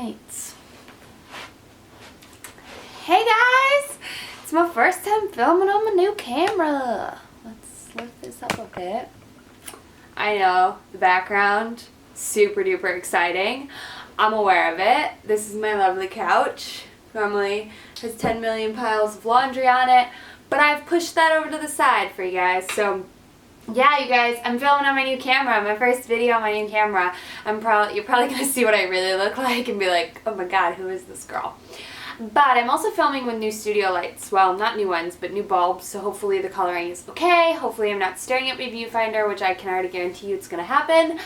lights. Hey guys! It's my first time filming on my new camera. Let's lift this up a bit. I know, the background, super duper exciting. I'm aware of it. This is my lovely couch. Normally has 10 million piles of laundry on it, but I've pushed that over to the side for you guys. So yeah, you guys, I'm filming on my new camera, my first video on my new camera. You're probably gonna see what I really look like and be like, oh my god, who is this girl? But I'm also filming with new studio lights. Well, not new ones, but new bulbs, so hopefully the coloring is okay. Hopefully I'm not staring at my viewfinder, which I can already guarantee you it's gonna happen.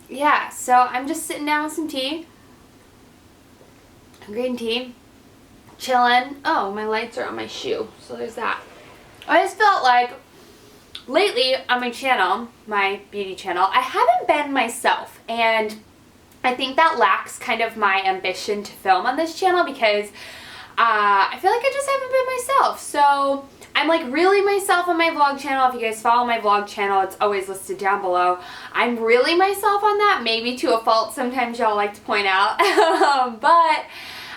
Yeah, so I'm just sitting down with some tea. Green tea. Chilling. Oh, my lights are on my shoe, so there's that. I just felt like lately on my channel, my beauty channel, I haven't been myself, and I think that lacks kind of my ambition to film on this channel because I feel like I just haven't been myself. So I'm like really myself on my vlog channel. If you guys follow my vlog channel, it's always listed down below. I'm really myself on that, maybe to a fault sometimes y'all like to point out. But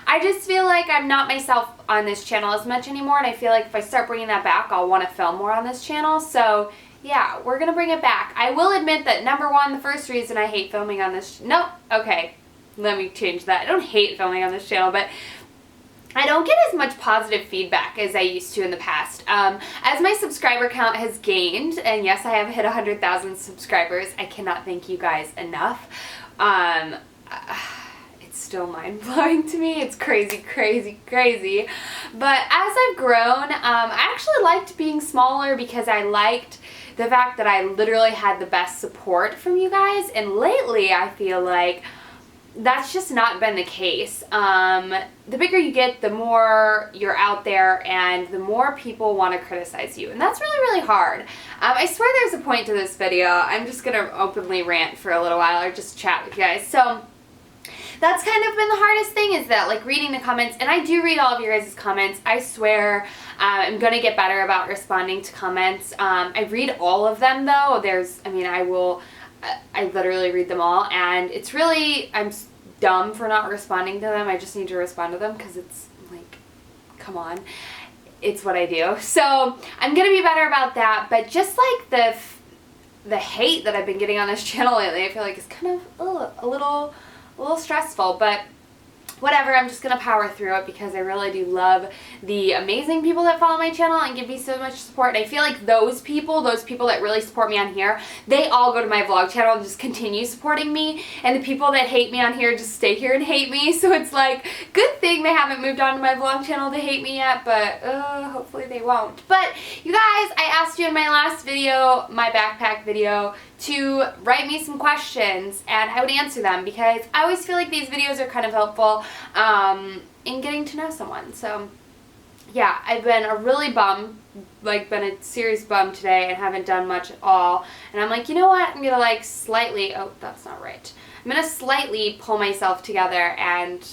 I just feel like I'm not myself on this channel as much anymore, and I feel like if I start bringing that back, I'll want to film more on this channel. So yeah, we're going to bring it back. I will admit that number one, the first reason I hate filming on this... No, okay, let me change that. I don't hate filming on this channel, but I don't get as much positive feedback as I used to in the past. As my subscriber count has gained, and yes, I have hit 100,000 subscribers, I cannot thank you guys enough. It's still mind-blowing to me. It's crazy, crazy, crazy. But as I've grown, I actually liked being smaller because I liked the fact that I literally had the best support from you guys, and lately I feel like that's just not been the case. The bigger you get, the more you're out there and the more people want to criticize you, and that's really, really hard. I swear there's a point to this video. I'm just gonna openly rant for a little while or just chat with you guys. So that's kind of been the hardest thing, is that like reading the comments, and I do read all of your guys' comments. I swear I'm going to get better about responding to comments. I read all of them though. I literally read them all, and it's really, I'm dumb for not responding to them. I just need to respond to them because it's like, come on, it's what I do. So I'm going to be better about that, but just like the hate that I've been getting on this channel lately, I feel like it's kind of a little stressful, but whatever, I'm just gonna power through it because I really do love the amazing people that follow my channel and give me so much support. And I feel like those people that really support me on here, they all go to my vlog channel and just continue supporting me, and the people that hate me on here just stay here and hate me. So it's like, good thing they haven't moved on to my vlog channel to hate me yet, but hopefully they won't. But you guys, I asked you in my last video, my backpack video, to write me some questions, and I would answer them because I always feel like these videos are kind of helpful in getting to know someone. So yeah, I've been a really bum, like been a serious bum today and haven't done much at all, and I'm like, you know what, I'm gonna like slightly, oh that's not right, I'm gonna slightly pull myself together and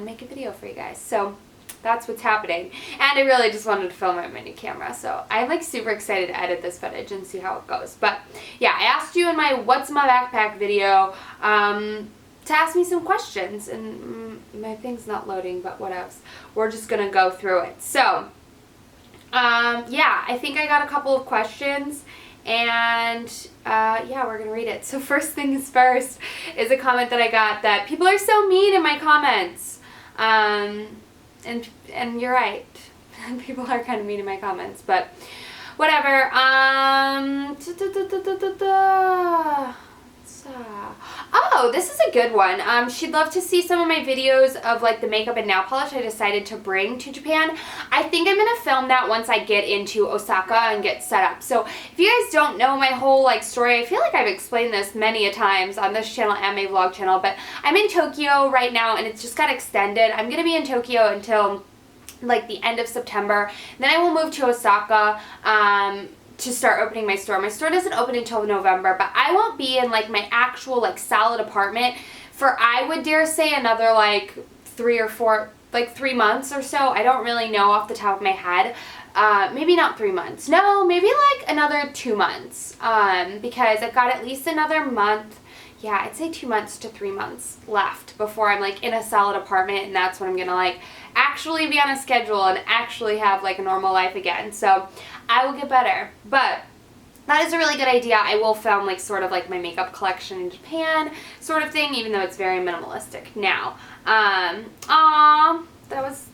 make a video for you guys. So that's what's happening, and I really just wanted to film it on my new camera, so I'm like super excited to edit this footage and see how it goes. But yeah, I asked you in my what's in my backpack video to ask me some questions, and my thing's not loading, but what else, we're just gonna go through it. So yeah, I think I got a couple of questions, and yeah, we're gonna read it. So first things first is a comment that I got that people are so mean in my comments. And you're right. People are kind of mean in my comments, but whatever. Oh, this is a good one. She'd love to see some of my videos of like the makeup and nail polish I decided to bring to Japan. I think I'm gonna film that once I get into Osaka and get set up. So if you guys don't know my whole like story, I feel like I've explained this many a times on this channel and my vlog channel, but I'm in Tokyo right now and it's just got extended. I'm gonna be in Tokyo until like the end of September. Then I will move to Osaka to start opening my store. My store doesn't open until November, but I won't be in like my actual like solid apartment for, I would dare say, another like 3 months or so. I don't really know off the top of my head. maybe not 3 months. No, maybe like another 2 months. Because I've got at least another month. Yeah, I'd say 2 months to 3 months left before I'm like in a solid apartment, and that's when I'm gonna like actually be on a schedule and actually have like a normal life again. So I will get better. But that is a really good idea. I will film like sort of like my makeup collection in Japan sort of thing, even though it's very minimalistic now. That was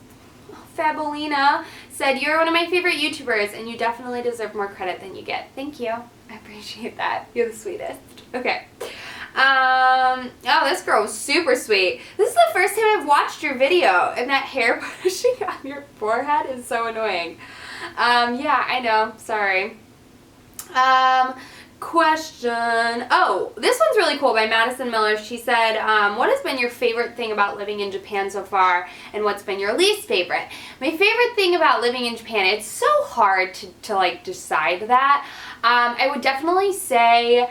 Fabulina said, "You're one of my favorite YouTubers and you definitely deserve more credit than you get." Thank you. I appreciate that. You're the sweetest. Okay. Oh, this girl was super sweet. This is the first time I've watched your video, and that hair pushing on your forehead is so annoying. Yeah, I know. Sorry. Question. Oh, this one's really cool by Madison Miller. She said, what has been your favorite thing about living in Japan so far, and what's been your least favorite? My favorite thing about living in Japan, it's so hard to like decide that. I would definitely say,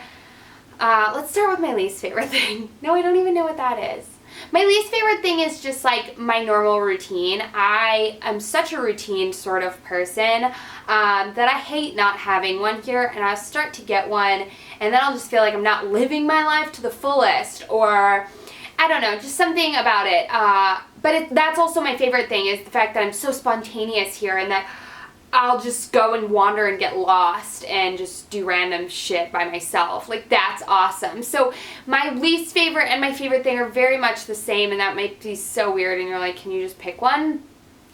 let's start with my least favorite thing. No, I don't even know what that is. My least favorite thing is just like my normal routine. I am such a routine sort of person that I hate not having one here, and I'll start to get one and then I'll just feel like I'm not living my life to the fullest, or I don't know, just something about it. But that's also my favorite thing, is the fact that I'm so spontaneous here, and that I'll just go and wander and get lost and just do random shit by myself. Like, that's awesome. So my least favorite and my favorite thing are very much the same, and that might be so weird, and you're like, can you just pick one?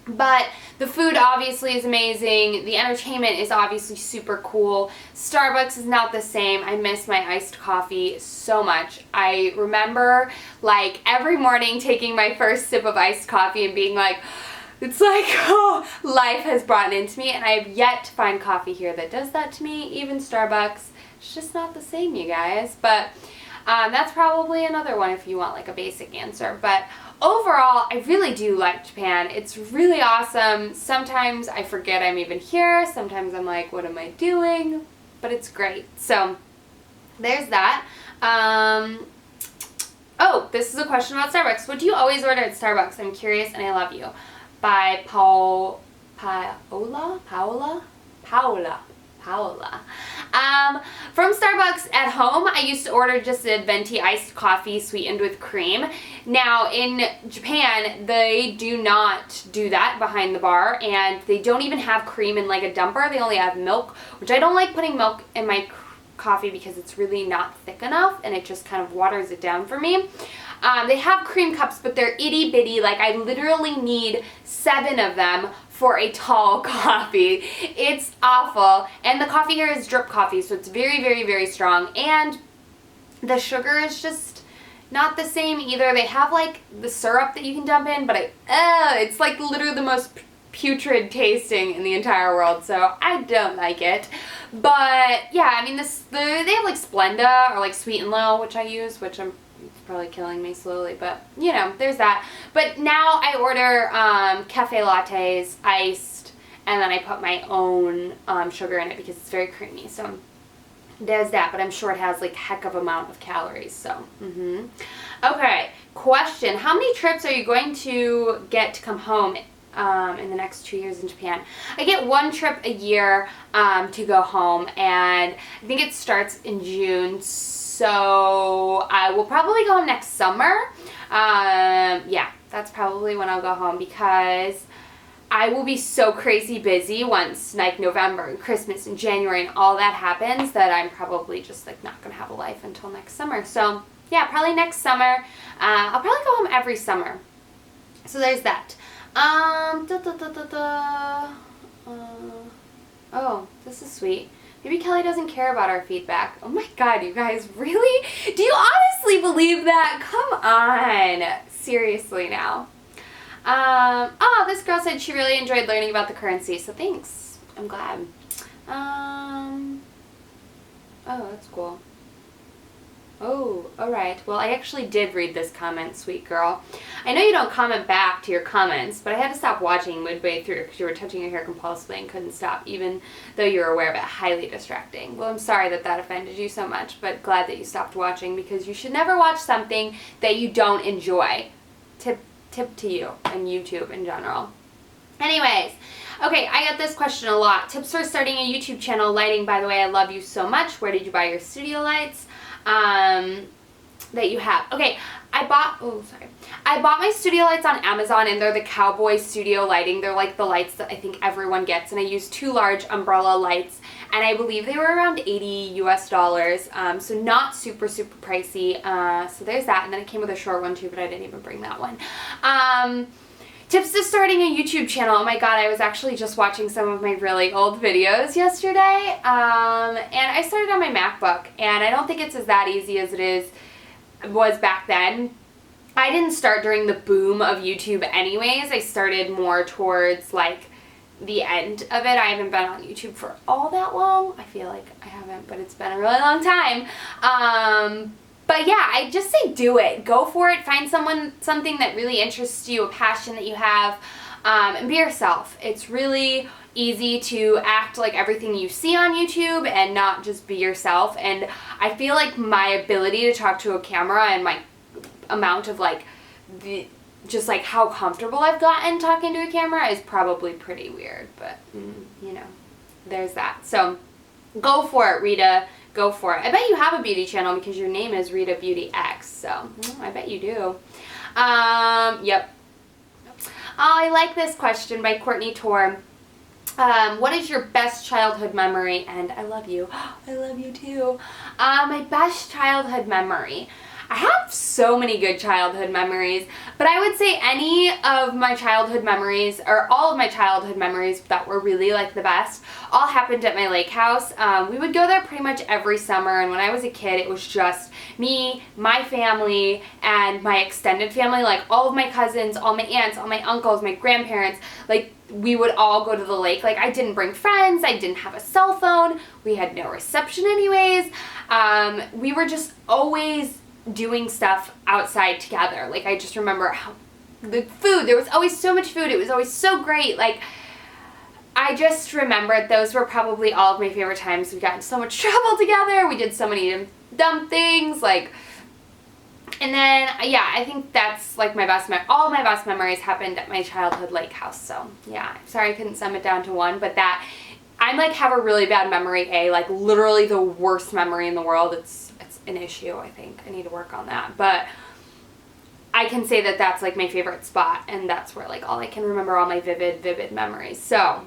But the food obviously is amazing. The entertainment is obviously super cool. Starbucks is not the same. I miss my iced coffee so much. I remember like every morning taking my first sip of iced coffee and being like, it's like, oh, life has brought it into me, and I have yet to find coffee here that does that to me. Even Starbucks, it's just not the same, you guys. But that's probably another one if you want like a basic answer. But overall, I really do like Japan. It's really awesome. Sometimes I forget I'm even here. Sometimes I'm like, what am I doing? But it's great. So there's that. Oh, this is a question about Starbucks. What do you always order at Starbucks? I'm curious and I love you. By Paola. From Starbucks at home, I used to order just a venti iced coffee sweetened with cream. Now, in Japan, they do not do that behind the bar, and they don't even have cream in like a dumper. They only have milk, which I don't like putting milk in my coffee because it's really not thick enough, and it just kind of waters it down for me. They have cream cups, but they're itty bitty. Like, I literally need 7 of them for a tall coffee. It's awful. And the coffee here is drip coffee, so it's very, very, very strong. And the sugar is just not the same either. They have like the syrup that you can dump in, but it's like literally the most putrid tasting in the entire world, so I don't like it. But yeah, I mean, they have like Splenda or like Sweet and Low, which I use, which it's probably killing me slowly, but you know, there's that. But now I order cafe lattes, iced, and then I put my own sugar in it because it's very creamy. So there's that, but I'm sure it has like heck of amount of calories. So okay, question: how many trips are you going to get to come home in the next 2 years in Japan? I get 1 trip a year to go home, and I think it starts in June. So I will probably go home next summer. Yeah, that's probably when I'll go home, because I will be so crazy busy once like November and Christmas and January and all that happens, that I'm probably just like not gonna have a life until next summer. So yeah, probably next summer. I'll probably go home every summer. So there's that. Oh, this is sweet. Maybe Kelly doesn't care about our feedback. Oh my god, you guys, really? Do you honestly believe that? Come on. Seriously now. Oh, this girl said she really enjoyed learning about the currency, so thanks. I'm glad. Oh, that's cool. Oh, alright. Well, I actually did read this comment, sweet girl. I know you don't comment back to your comments, but I had to stop watching midway through because you were touching your hair compulsively and couldn't stop, even though you were aware of it. Highly distracting. Well, I'm sorry that that offended you so much, but glad that you stopped watching, because you should never watch something that you don't enjoy. Tip to you and YouTube in general. Anyways, Okay, I get this question a lot. Tips for starting a YouTube channel. Lighting, by the way, I love you so much. Where did you buy your studio lights that you have? Okay, I bought my studio lights on Amazon, and they're the Cowboy Studio lighting. They're like the lights that I think everyone gets, and I used 2 large umbrella lights, and I believe they were around $80 US, so not super pricey. So there's that, and then it came with a short one too, but I didn't even bring that one. Tips to starting a YouTube channel. Oh my god, I was actually just watching some of my really old videos yesterday, and I started on my MacBook, and I don't think it's that easy as it was back then. I didn't start during the boom of YouTube anyways. I started more towards like the end of it. I haven't been on YouTube for all that long. I feel like I haven't, but it's been a really long time. But yeah, I just say do it. Go for it. Find something that really interests you, a passion that you have, and be yourself. It's really easy to act like everything you see on YouTube and not just be yourself. And I feel like my ability to talk to a camera and my amount of like just like how comfortable I've gotten talking to a camera is probably pretty weird, but you know, there's that. So go for it, Rita. Go for it. I bet you have a beauty channel because your name is Rita Beauty X, so I bet you do. Yep. Oh, I like this question by Courtney Torr. What is your best childhood memory? And I love you. I love you too. My best childhood memory. I have so many good childhood memories, but I would say any of my childhood memories, or all of my childhood memories that were really like the best, all happened at my lake house. We would go there pretty much every summer, and when I was a kid, it was just me, my family, and my extended family, like all of my cousins, all my aunts, all my uncles, my grandparents, like we would all go to the lake. Like I didn't bring friends, I didn't have a cell phone, we had no reception anyways. We were just always doing stuff outside together. Like I just remember how the food, there was always so much food, it was always so great. Like I just remembered those were probably all of my favorite times. We got in so much trouble together, we did so many dumb things, like, and then yeah, I think that's like all of my best memories happened at my childhood lake house. So yeah, sorry I couldn't sum it down to one, but that I'm like have a really bad memory, like literally the worst memory in the world. It's an issue, I think. I need to work on that, but I can say that that's like my favorite spot, and that's where like all I can remember, all my vivid memories. So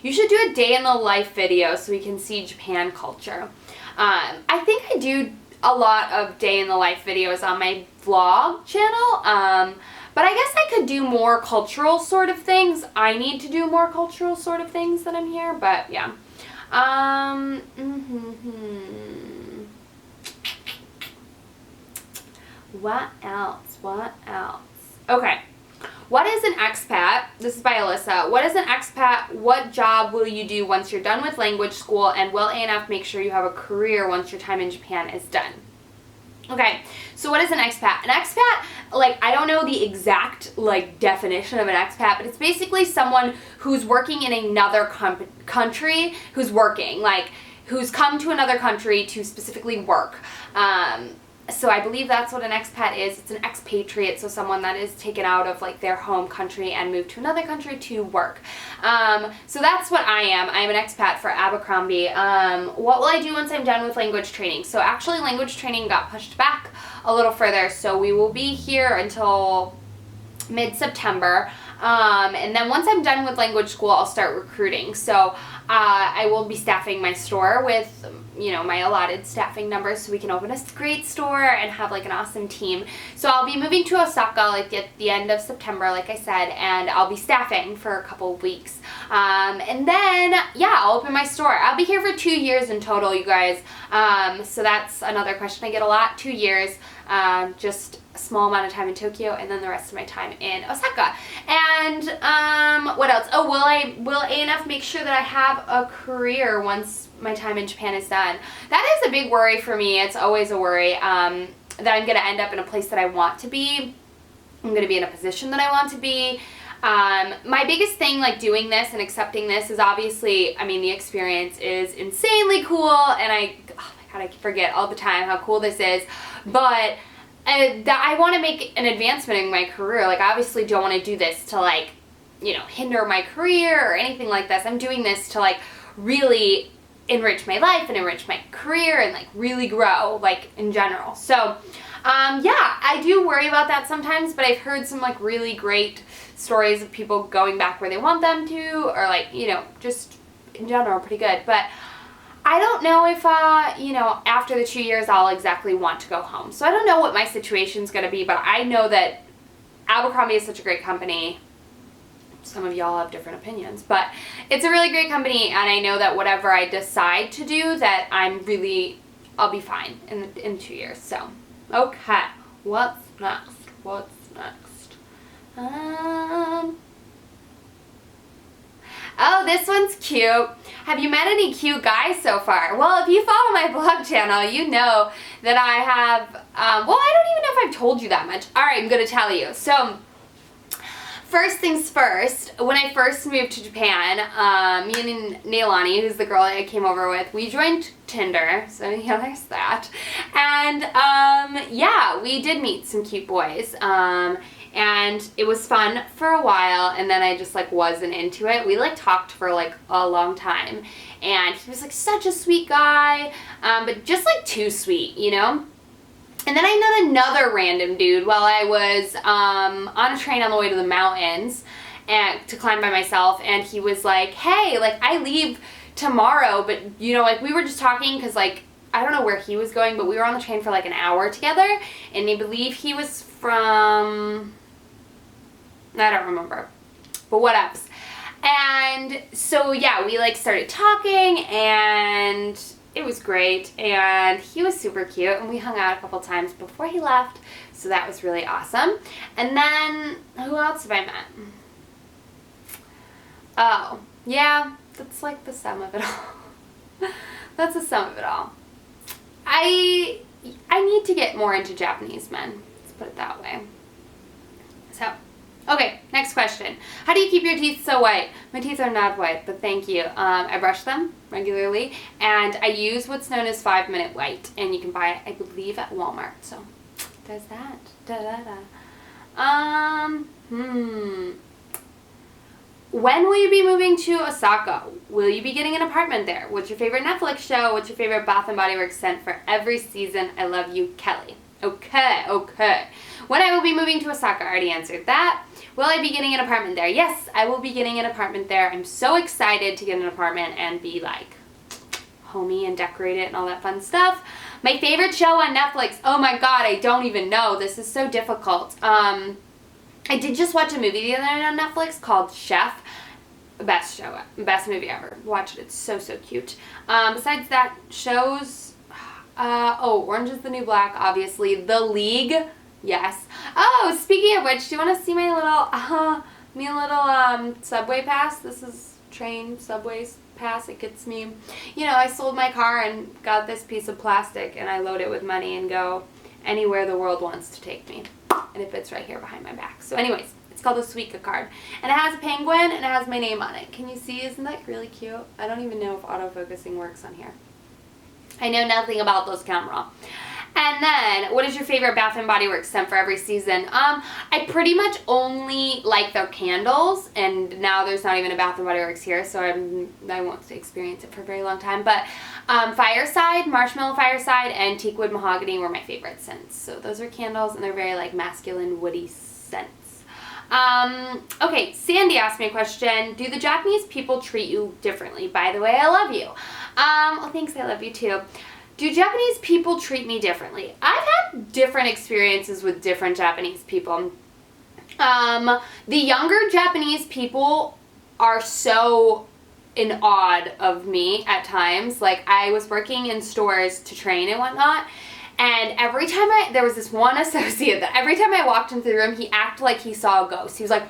you should do a day in the life video so we can see Japan culture. I think I do a lot of day in the life videos on my vlog channel, but I guess I could do more cultural sort of things. I need to do more cultural sort of things that I'm here, but yeah. What else? Okay. What is an expat? This is by Alyssa. What is an expat? What job will you do once you're done with language school? And will ANF make sure you have a career once your time in Japan is done? Okay, so what is an expat? An expat, like, I don't know the exact, like, definition of an expat, but it's basically someone who's working in another country, who's come to another country to specifically work. So I believe that's what an expat is. It's an expatriate, so someone that is taken out of like their home country and moved to another country to work. So that's what I am. I'm an expat for Abercrombie. What will I do once I'm done with language training? So actually language training got pushed back a little further, so we will be here until mid-September. And then once I'm done with language school, I'll start recruiting. So I will be staffing my store with, you know, my allotted staffing numbers so we can open a great store and have like an awesome team. So I'll be moving to Osaka like at the end of September, like I said, and I'll be staffing for a couple of weeks. And then, yeah, I'll open my store. I'll be here for 2 years in total, you guys. So that's another question I get a lot. 2 years, just a small amount of time in Tokyo, and then the rest of my time in Osaka. And what else? Oh, will ANF make sure that I have a career once my time in Japan is done? That is a big worry for me. It's always a worry that I'm going to end up in a place that I want to be. I'm going to be in a position that I want to be. My biggest thing like doing this and accepting this is obviously, I mean, the experience is insanely cool, and oh my god, I forget all the time how cool this is, but that I want to make an advancement in my career. Like, I obviously don't want to do this to, like, you know, hinder my career or anything like this. I'm doing this to, like, really enrich my life and enrich my career and, like, really grow, like, in general. So, yeah, I do worry about that sometimes, but I've heard some, like, really great stories of people going back where they want them to, or, like, you know, just in general pretty good. But I don't know if, you know, after the 2 years I'll exactly want to go home. So I don't know what my situation's going to be, but I know that Abercrombie is such a great company. Some of y'all have different opinions, but it's a really great company, and I know that whatever I decide to do, that I'll be fine in 2 years. So, okay, what's next? What's next? Oh, this one's cute. Have you met any cute guys so far? Well, if you follow my vlog channel, you know that I have, well, I don't even know if I've told you that much. All right, I'm going to tell you. So, first things first, when I first moved to Japan, me and Neilani, who's the girl that I came over with, we joined Tinder, so yeah, there's that. And, yeah, we did meet some cute boys. And it was fun for a while, and then I just, like, wasn't into it. We, like, talked for, like, a long time, and he was, like, such a sweet guy, but just, like, too sweet, you know? And then I met another random dude while I was on a train on the way to the mountains and to climb by myself, and he was like, hey, like, I leave tomorrow, but, you know, like, we were just talking because, like, I don't know where he was going, but we were on the train for, like, an hour together, and I believe he was from, I don't remember, but whatevs. And so, yeah, we, like, started talking, and it was great, and he was super cute, and we hung out a couple times before he left, so that was really awesome. And then, who else have I met? Oh, yeah, that's, like, the sum of it all. That's the sum of it all. I need to get more into Japanese men, let's put it that way. So, okay, next question. How do you keep your teeth so white? My teeth are not white, but thank you. I brush them regularly, and I use what's known as 5-minute white, and you can buy it, I believe, at Walmart. So, there's that. When will you be moving to Osaka? Will you be getting an apartment there? What's your favorite Netflix show? What's your favorite Bath & Body Works scent for every season? I love you, Kelly. Okay. When I will be moving to Osaka, I already answered that. Will I be getting an apartment there? Yes, I will be getting an apartment there. I'm so excited to get an apartment and be, like, homey and decorate it and all that fun stuff. My favorite show on Netflix, oh my god, I don't even know. This is so difficult. I did just watch a movie the other night on Netflix called Chef. Best movie ever. Watch it, it's so cute. Besides that, shows, Orange is the New Black, obviously. The League, yes. Oh, speaking of which, do you want to see my little, subway pass? This is train, subways pass. It gets me, you know, I sold my car and got this piece of plastic, and I load it with money and go anywhere the world wants to take me. And it fits right here behind my back. So anyways, it's called a Suica card. And it has a penguin, and it has my name on it. Can you see? Isn't that really cute? I don't even know if autofocusing works on here. I know nothing about those camera. And then, what is your favorite Bath & Body Works scent for every season? I pretty much only like their candles, and now there's not even a Bath & Body Works here, so I won't experience it for a very long time. But Fireside, Marshmallow Fireside, and Teakwood Mahogany were my favorite scents. So those are candles, and they're very, like, masculine, woody scents. Okay, Sandy asked me a question. Do the Japanese people treat you differently? By the way, I love you. Well, thanks, I love you too. Do Japanese people treat me differently? I've had different experiences with different Japanese people. The younger Japanese people are so in awe of me at times. Like, I was working in stores to train and whatnot, and every time there was this one associate that every time I walked into the room, he acted like he saw a ghost. He was like,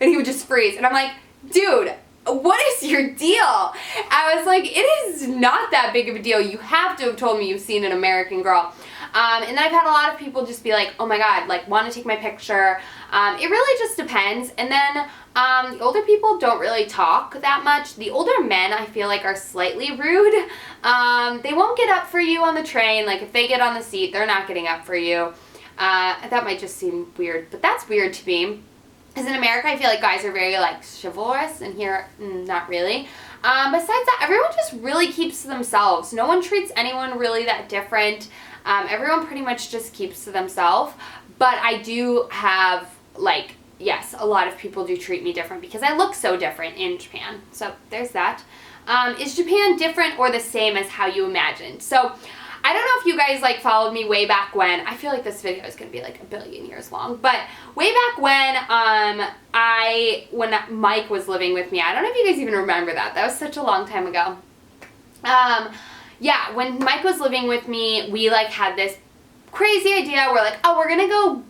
and he would just freeze. And I'm like, dude, what is your deal? I was like, it is not that big of a deal. You have to have told me you've seen an American Girl. And then I've had a lot of people just be like, oh my god, like, want to take my picture. It really just depends. And then the older people don't really talk that much. The older men, I feel like, are slightly rude. They won't get up for you on the train. Like, if they get on the seat, they're not getting up for you. That might just seem weird, but that's weird to me. Because in America, I feel like guys are very, like, chivalrous, and here, not really. Besides that, everyone just really keeps to themselves. No one treats anyone really that different. Everyone pretty much just keeps to themselves. But I do have, like, yes, a lot of people do treat me different because I look so different in Japan. So there's that. Is Japan different or the same as how you imagined? So I don't know if you guys like followed me way back when. I feel like this video is going to be like a billion years long. But way back when when Mike was living with me, I don't know if you guys even remember that. That was such a long time ago. Yeah, when Mike was living with me, we like had this crazy idea. We're like, oh, we're going to go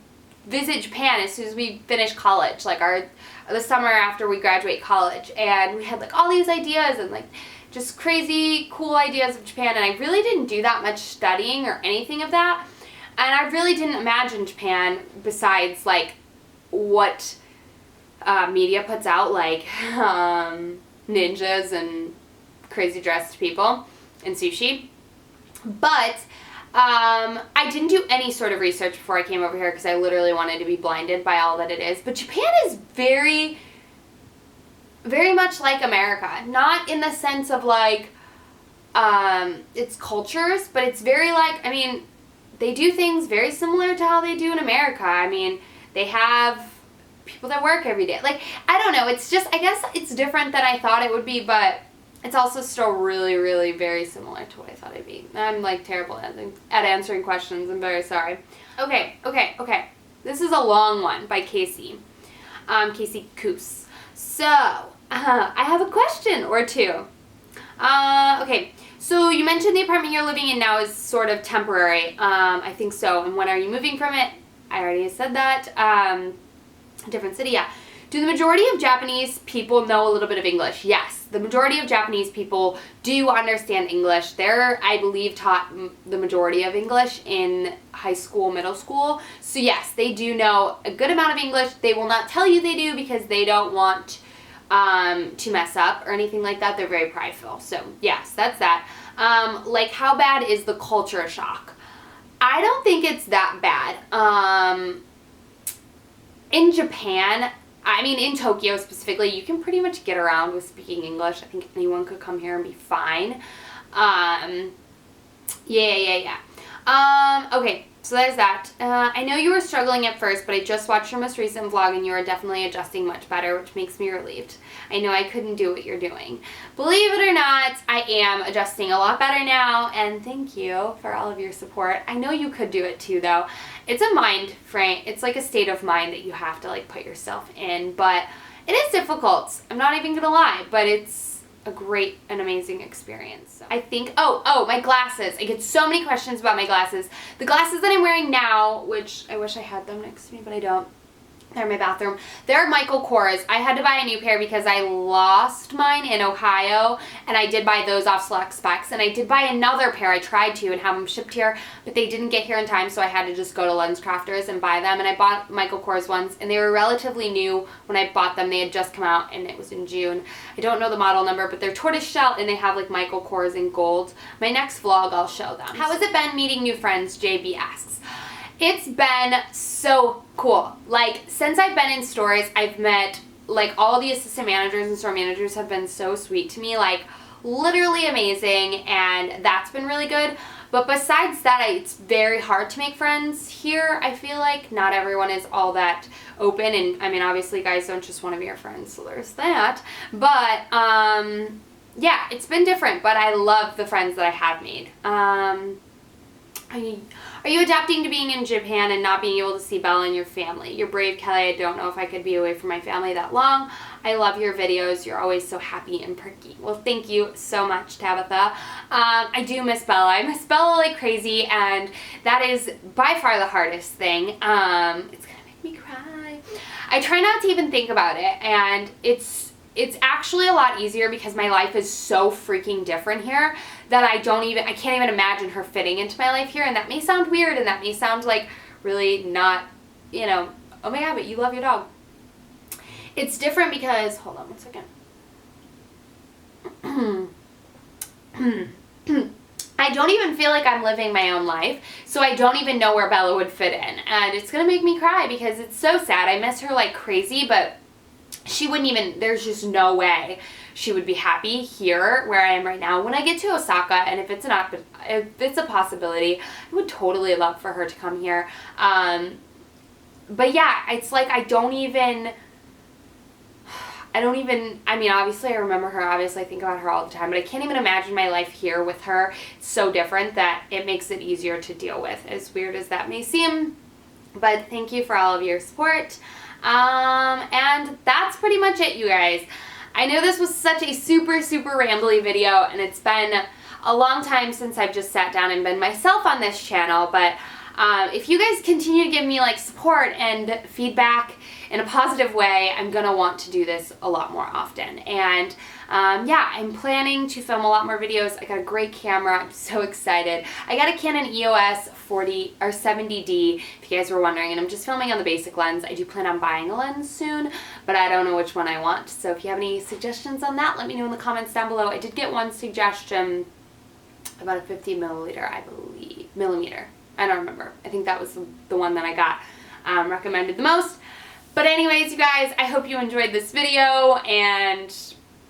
visit Japan as soon as we finish college, like the summer after we graduate college. And we had like all these ideas and like just crazy cool ideas of Japan, and I really didn't do that much studying or anything of that, and I really didn't imagine Japan besides like what media puts out, like ninjas and crazy dressed people and sushi. But I didn't do any sort of research before I came over here because I literally wanted to be blinded by all that it is. But Japan is very, very much like America. Not in the sense of like its cultures, but it's very like, I mean, they do things very similar to how they do in America. I mean, they have people that work every day. Like, I don't know. It's just, I guess it's different than I thought it would be, but it's also still really, really very similar to what I thought it'd be. I'm like terrible at answering questions. I'm very sorry. Okay. This is a long one by Casey. Casey Coos. So, I have a question or two. Okay. So you mentioned the apartment you're living in now is sort of temporary. I think so. And when are you moving from it? I already said that. Different city, yeah. Do the majority of Japanese people know a little bit of English? Yes. The majority of Japanese people do understand English. They're, I believe, taught the majority of English in high school, middle school. So yes, they do know a good amount of English. They will not tell you they do because they don't want to mess up or anything like that. They're very prideful. So yes, that's that. Like, how bad is the culture shock? I don't think it's that bad. In Japan, I mean, in Tokyo specifically, you can pretty much get around with speaking English. I think anyone could come here and be fine. Yeah. Okay, so there's that. I know you were struggling at first, but I just watched your most recent vlog and you are definitely adjusting much better, which makes me relieved. I know I couldn't do what you're doing. Believe it or not, I am adjusting a lot better now, and thank you for all of your support. I know you could do it too, though. It's a mind frame. It's like a state of mind that you have to like put yourself in, but it is difficult. I'm not even gonna lie, but it's a great and amazing experience. So I think, oh, my glasses. I get so many questions about my glasses. The glasses that I'm wearing now, which I wish I had them next to me, but I don't. They're in my bathroom. They're Michael Kors. I had to buy a new pair because I lost mine in Ohio, and I did buy those off Select Specs, and I did buy another pair. I tried to and have them shipped here, but they didn't get here in time, so I had to just go to Lens Crafters and buy them, and I bought Michael Kors ones, and they were relatively new when I bought them. They had just come out, and it was in June. I don't know the model number, but they're tortoise shell, and they have like Michael Kors in gold. My next vlog, I'll show them. How has it been meeting new friends? JB asks. It's been so cool. Like, since I've been in stores, I've met, like, all the assistant managers and store managers have been so sweet to me, like, literally amazing, and that's been really good. But besides that, it's very hard to make friends here. I feel like not everyone is all that open, and, I mean, obviously, guys don't just want to be your friends, so there's that. But, yeah, it's been different, but I love the friends that I have made. Are you adapting to being in Japan and not being able to see Bella and your family? You're brave, Kelly. I don't know if I could be away from my family that long. I love your videos. You're always so happy and perky. Well, thank you so much, Tabitha. I do miss Bella. I miss Bella like crazy, and that is by far the hardest thing. It's gonna make me cry. I try not to even think about it, and it's actually a lot easier because my life is so freaking different here that I can't even imagine her fitting into my life here, and that may sound weird, and that may sound like really not, you know, oh my god, but you love your dog. It's different because, hold on one second. I don't even feel like I'm living my own life, so I don't even know where Bella would fit in. And it's going to make me cry because it's so sad. I miss her like crazy, but she wouldn't even, there's just no way she would be happy here where I am right now. When I get to Osaka, and if it's a possibility, I would totally love for her to come here. But yeah, it's like I mean, obviously I remember her, obviously I think about her all the time, but I can't even imagine my life here with her. It's so different that it makes it easier to deal with, as weird as that may seem. But thank you for all of your support. And that's pretty much it, you guys. I know this was such a super, super rambly video, and it's been a long time since I've just sat down and been myself on this channel, but if you guys continue to give me like support and feedback in a positive way, I'm gonna want to do this a lot more often. And yeah, I'm planning to film a lot more videos. I got a great camera. I'm so excited. I got a Canon EOS 70D, if you guys were wondering, and I'm just filming on the basic lens. I do plan on buying a lens soon, but I don't know which one I want. So if you have any suggestions on that, let me know in the comments down below. I did get one suggestion about a 50 milliliter, I believe, millimeter. I don't remember. I think that was the one that I got recommended the most. But anyways, you guys, I hope you enjoyed this video and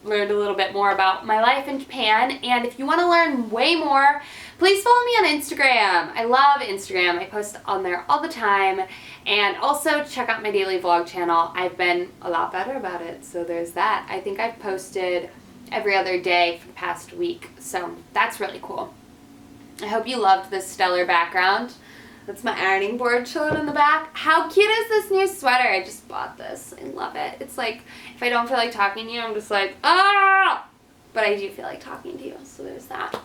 learned a little bit more about my life in Japan. And if you want to learn way more, please follow me on Instagram. I love Instagram. I post on there all the time. And also check out my daily vlog channel. I've been a lot better about it, so there's that. I think I've posted every other day for the past week, so that's really cool. I hope you loved this stellar background. That's my ironing board chilling in the back. How cute is this new sweater? I just bought this. I love it. It's like, if I don't feel like talking to you, I'm just like, ah! But I do feel like talking to you, so there's that.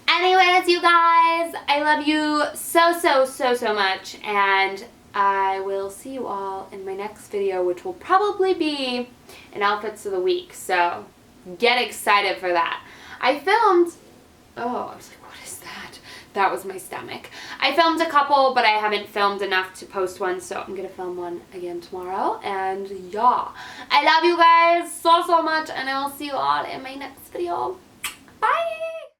Anyways, you guys, I love you so, so, so, so much, and I will see you all in my next video, which will probably be an outfits of the week, so get excited for that. I filmed, oh, I was like, what is that? That was my stomach. I filmed a couple, but I haven't filmed enough to post one, so I'm gonna film one again tomorrow. And yeah, I love you guys so, so much, and I'll see you all in my next video. Bye!